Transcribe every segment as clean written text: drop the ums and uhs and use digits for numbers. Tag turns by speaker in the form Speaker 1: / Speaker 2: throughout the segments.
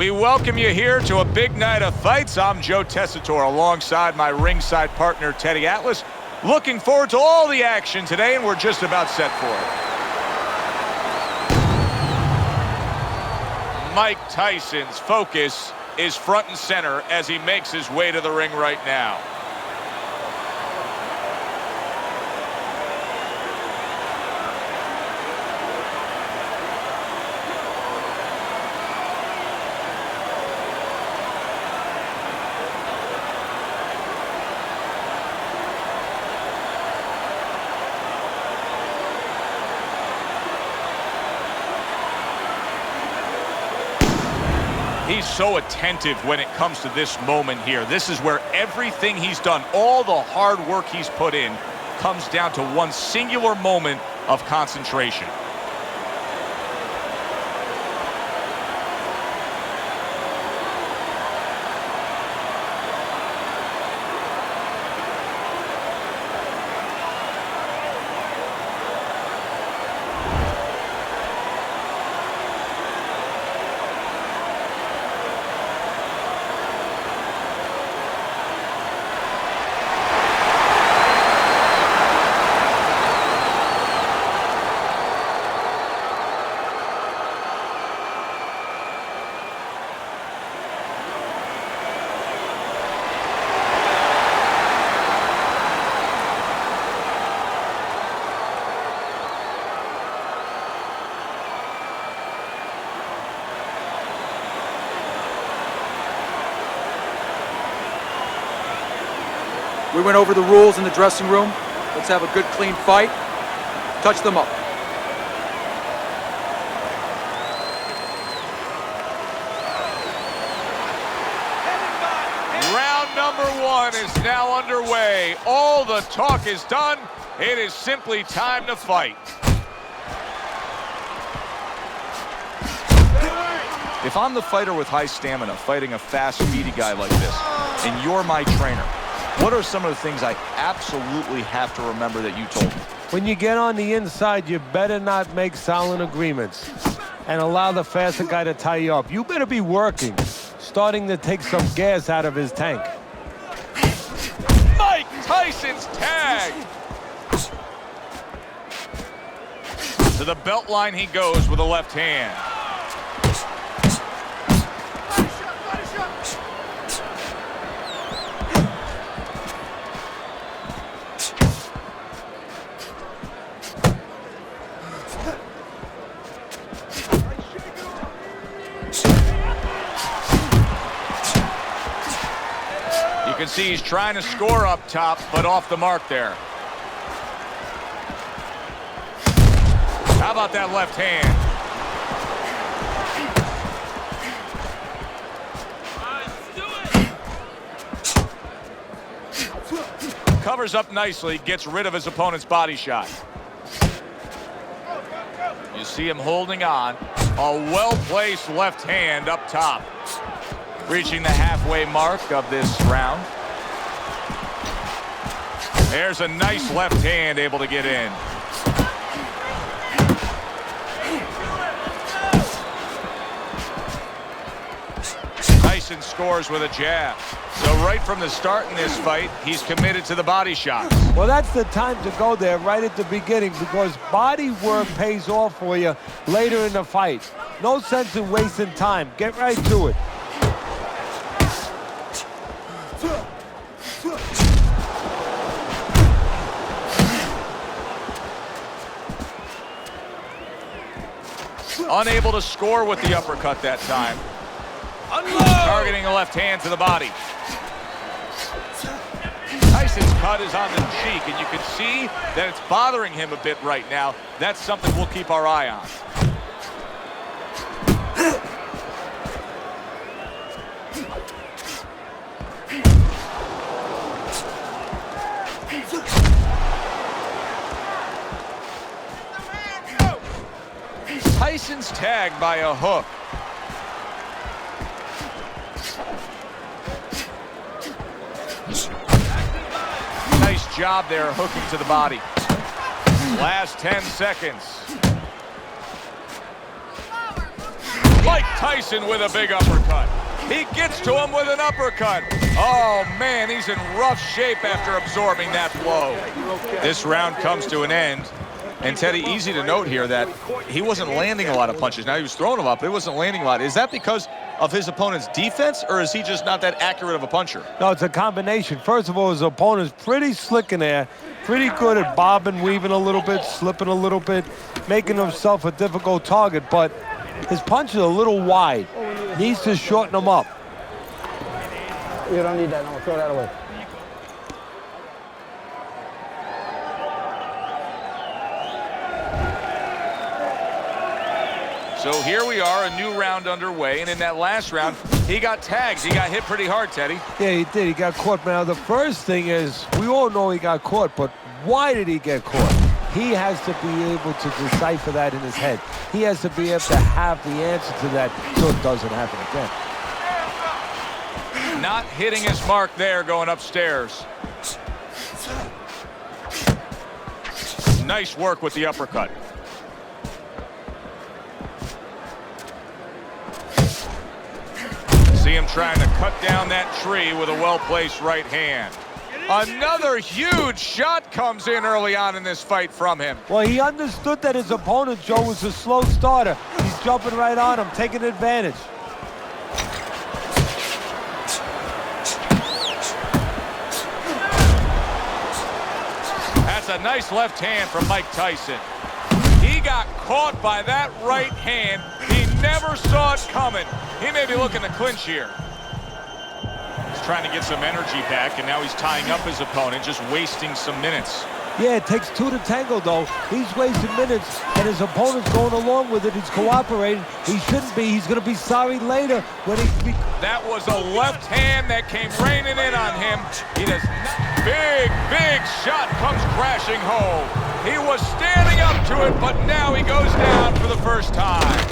Speaker 1: We welcome you here to a big night of fights. I'm Joe Tessitore alongside my ringside partner, Teddy Atlas. Looking forward to all the action today, and we're just about set for it. Mike Tyson's focus is front and center as he makes his way to the ring right now. He's so attentive when it comes to this moment here. This is where everything he's done, all the hard work he's put in, comes down to one singular moment of concentration.
Speaker 2: We went over the rules in the dressing room. Let's have a good, clean fight. Touch them up.
Speaker 1: Round number one is now underway. All the talk is done. It is simply time to fight. If I'm the fighter with high stamina fighting a fast, speedy guy like this, and you're my trainer, what are some of the things I absolutely have to remember that you told me?
Speaker 3: When you get on the inside, you better not make silent agreements and allow the faster guy to tie you up. You better be working, starting to take some gas out of his tank.
Speaker 1: Mike Tyson's tag! To the belt line he goes with a left hand. You can see he's trying to score up top, but off the mark there. How about that left hand? Covers up nicely, gets rid of his opponent's body shot. You see him holding on. A well-placed left hand up top. Reaching the halfway mark of this round. There's a nice left hand able to get in. Tyson scores with a jab. So right from the start in this fight, he's committed to the body shots.
Speaker 3: Well, that's the time to go there right at the beginning, because body work pays off for you later in the fight. No sense in wasting time. Get right to it.
Speaker 1: Unable to score with the uppercut that time. Unload! Targeting the left hand to the body. Tyson's cut is on the cheek, and you can see that it's bothering him a bit right now. That's something we'll keep our eye on. Tyson's tagged by a hook. Nice job there, hooking to the body. Last 10 seconds. Mike Tyson with a big uppercut. He gets to him with an uppercut. Oh, man, he's in rough shape after absorbing that blow. This round comes to an end. And, Teddy, easy to note here that he wasn't landing a lot of punches. Now, he was throwing them up, but he wasn't landing a lot. Is that because of his opponent's defense, or is he just not that accurate of a puncher?
Speaker 3: No, it's a combination. First of all, his opponent's pretty slick in there, pretty good at bobbing, weaving a little bit, slipping a little bit, making himself a difficult target, but his punch is a little wide. Needs to shorten them up.
Speaker 4: You don't need that. I'm going to throw that away.
Speaker 1: So here we are, a new round underway, and in that last round, he got tagged. He got hit pretty hard, Teddy.
Speaker 3: Yeah, he did. He got caught. Now, the first thing is, we all know he got caught, but why did he get caught? He has to be able to decipher that in his head. He has to be able to have the answer to that so it doesn't happen again.
Speaker 1: Not hitting his mark there, going upstairs. Nice work with the uppercut. See him trying to cut down that tree with a well-placed right hand. Another huge shot comes in early on in this fight from him.
Speaker 3: Well, he understood that his opponent, Joe, was a slow starter. He's jumping right on him, taking advantage.
Speaker 1: That's a nice left hand from Mike Tyson. He got caught by that right hand. He never saw it coming. He may be looking to clinch here. He's trying to get some energy back, and now he's tying up his opponent, just wasting some minutes.
Speaker 3: Yeah, it takes two to tango, though. He's wasting minutes, and his opponent's going along with it. He's cooperating. He shouldn't be. He's going to be sorry later when he...
Speaker 1: That was a left hand that came raining in on him. He does not... Big shot comes crashing home. He was standing up to it, but now he goes down for the first time.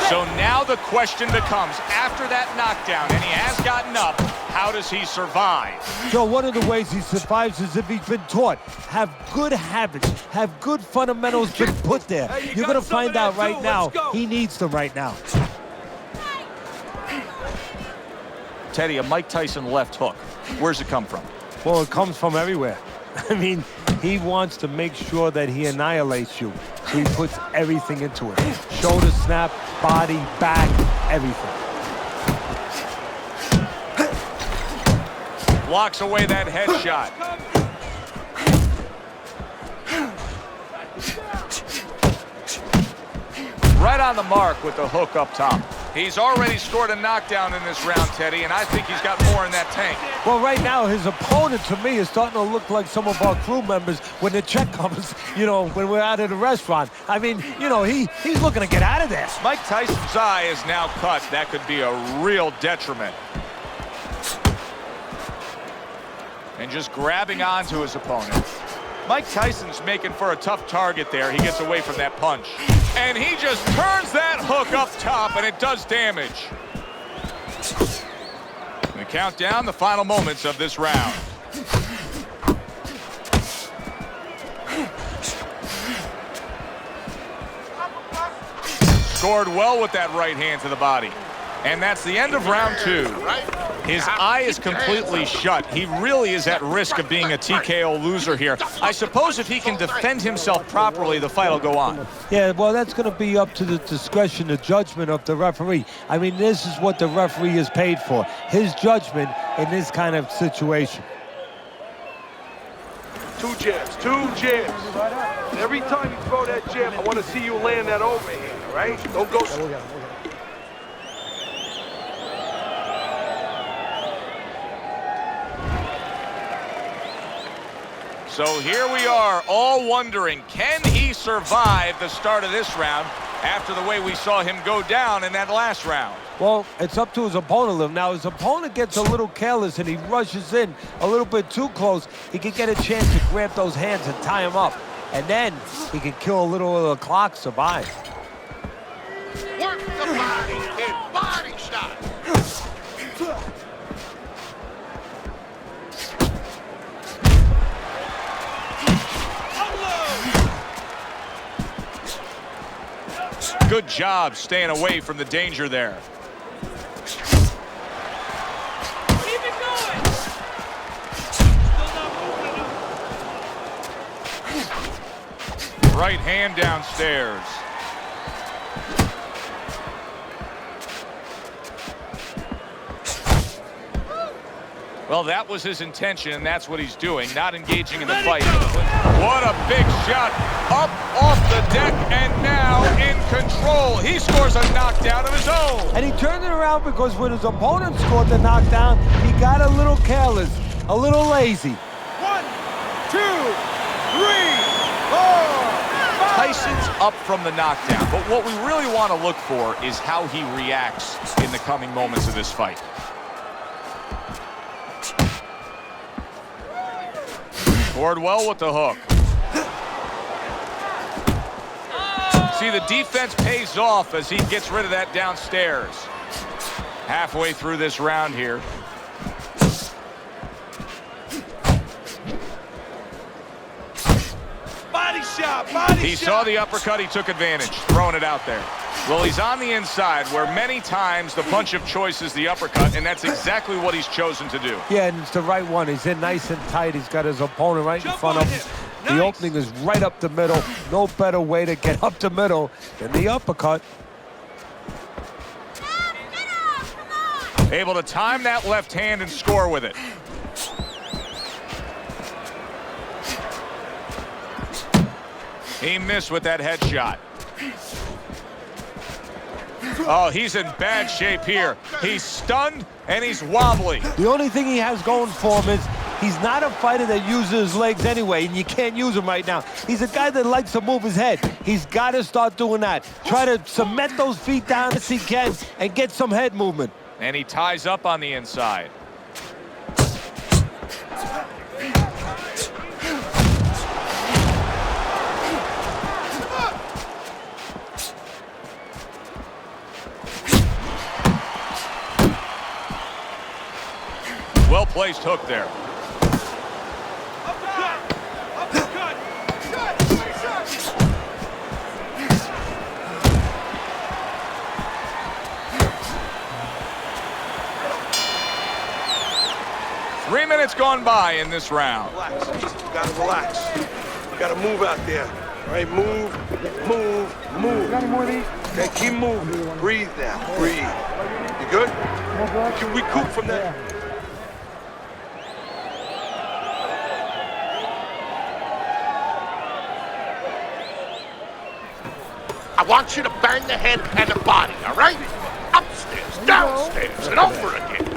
Speaker 1: So now the question becomes, after that knockdown, and he has gotten up, how does he survive?
Speaker 3: Joe, one of the ways he survives is if he's been taught. Have good habits, have good fundamentals been put there.
Speaker 2: Hey,
Speaker 3: You're going to find out right now. He needs them right now.
Speaker 1: Teddy, a Mike Tyson left hook. Where's it come from?
Speaker 3: Well, it comes from everywhere. I mean, he wants to make sure that he annihilates you. So he puts everything into it. Shoulder snap, body, back, everything.
Speaker 1: Blocks away that headshot. Right on the mark with the hook up top. He's already scored a knockdown in this round, Teddy, and I think he's got more in that tank.
Speaker 3: Well, right now, his opponent, to me, is starting to look like some of our crew members when the check comes, you know, when we're out at the restaurant. I mean, you know, he's looking to get out of there.
Speaker 1: Mike Tyson's eye is now cut. That could be a real detriment. And just grabbing onto his opponent. Mike Tyson's making for a tough target there. He gets away from that punch. And he just turns that hook up top, and it does damage. We count down the final moments of this round. Scored well with that right hand to the body. And that's the end of round two. His eye is completely shut. He really is at risk of being a TKO loser here. I suppose if he can defend himself properly, the fight will go on.
Speaker 3: Yeah, well, that's going to be up to the discretion, the judgment of the referee. I mean, this is what the referee is paid for, his judgment in this kind of situation.
Speaker 5: Two jabs. And every time you throw that jab, I want to see you land that overhand, all right? Don't go...
Speaker 1: So here we are, all wondering, can he survive the start of this round after the way we saw him go down in that last round?
Speaker 3: Well, it's up to his opponent. Now, his opponent gets a little careless and he rushes in a little bit too close. He can get a chance to grab those hands and tie him up. And then he can kill a little of the clock, survive.
Speaker 6: Work the body and body shot.
Speaker 1: Good job staying away from the danger there.
Speaker 6: Keep it going.
Speaker 1: Right hand downstairs. Well, that was his intention, and that's what he's doing, not engaging in the fight. What a big shot. Up off the deck, and now in control. He scores a knockdown of his own.
Speaker 3: And he turned it around because when his opponent scored the knockdown, he got a little careless, a little lazy.
Speaker 5: 1, 2, 3, 4, 5.
Speaker 1: Tyson's up from the knockdown, but what we really want to look for is how he reacts in the coming moments of this fight. Scored well with the hook. See, the defense pays off as he gets rid of that downstairs. Halfway through this round here.
Speaker 5: Body shot, body shot.
Speaker 1: He saw the uppercut, he took advantage, throwing it out there. Well, he's on the inside where many times the punch of choice is the uppercut, and that's exactly what he's chosen to do.
Speaker 3: Yeah, and it's the right one. He's in nice and tight. He's got his opponent right in front of him. The opening is right up the middle. No better way to get up the middle than the uppercut.
Speaker 1: Able to time that left hand and score with it. He missed with that headshot. Oh, he's in bad shape here. He's stunned and he's wobbly.
Speaker 3: The only thing he has going for him is he's not a fighter that uses his legs anyway, and you can't use him right now. He's a guy that likes to move his head. He's got to start doing that. Try to cement those feet down as he can and get some head movement.
Speaker 1: And he ties up on the inside. Well-placed hook there.
Speaker 5: Uppercut. Uppercut.
Speaker 1: 3 minutes gone by in this round.
Speaker 5: Relax. You gotta relax. You gotta move out there. All right, move, move, move.
Speaker 4: Got any more of these?
Speaker 5: Okay, keep moving. Breathe now. Breathe. You good? You can recoup from that.
Speaker 7: I want you to bang the head and the body, all right? Upstairs, downstairs, and over again.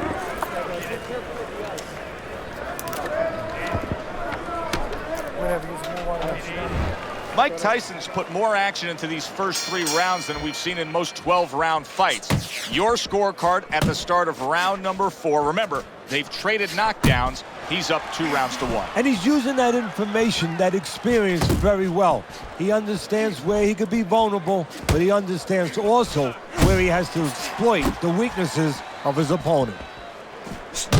Speaker 1: Mike Tyson's put more action into these first 3 rounds than we've seen in most 12-round fights. Your scorecard at the start of round number 4. Remember, they've traded knockdowns. He's up 2 rounds to 1.
Speaker 3: And he's using that information, that experience very well. He understands where he could be vulnerable, but he understands also where he has to exploit the weaknesses of his opponent.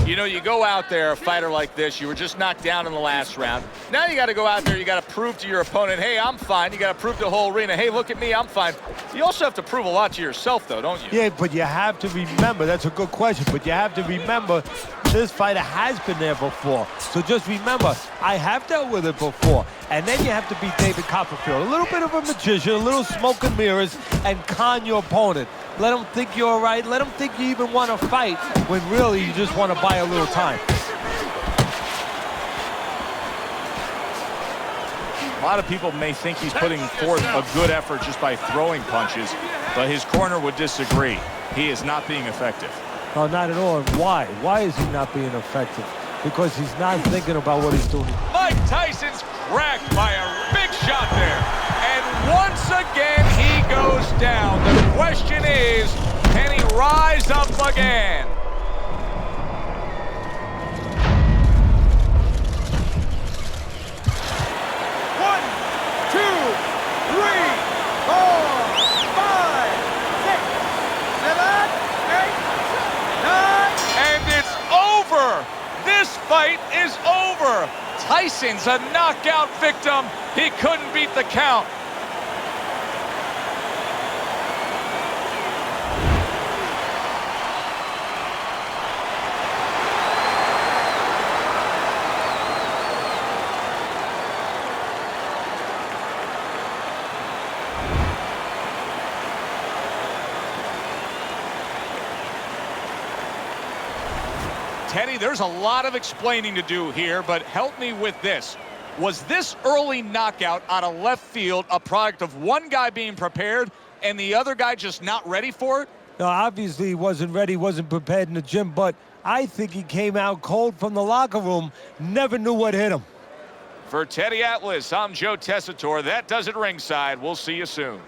Speaker 1: You know, you go out there, a fighter like this, you were just knocked down in the last round. Now you got to go out there, you got to prove to your opponent, hey, I'm fine. You got to prove to the whole arena, hey, look at me, I'm fine. You also have to prove a lot to yourself, though, don't you?
Speaker 3: Yeah, but you have to remember, that's a good question, but you have to remember this fighter has been there before. So just remember, I have dealt with it before. And then you have to be David Copperfield. A little bit of a magician, a little smoke and mirrors, and con your opponent. Let him think you're all right. Let him think you even want to fight when really you just want to buy a little time.
Speaker 1: A lot of people may think he's putting forth a good effort just by throwing punches, but his corner would disagree. He is not being effective.
Speaker 3: No, not at all. And why? Why is he not being effective? Because he's not thinking about what he's doing.
Speaker 1: Mike Tyson's cracked by a big shot there. And once again, he goes down. The question is, can he rise up again? Fight is over. Tyson's a knockout victim. He couldn't beat the count. Teddy, there's a lot of explaining to do here, but help me with this. Was this early knockout out of left field a product of one guy being prepared and the other guy just not ready for it?
Speaker 3: No, obviously he wasn't ready, wasn't prepared in the gym, but I think he came out cold from the locker room, never knew what hit him.
Speaker 1: For Teddy Atlas, I'm Joe Tessitore. That does it ringside. We'll see you soon.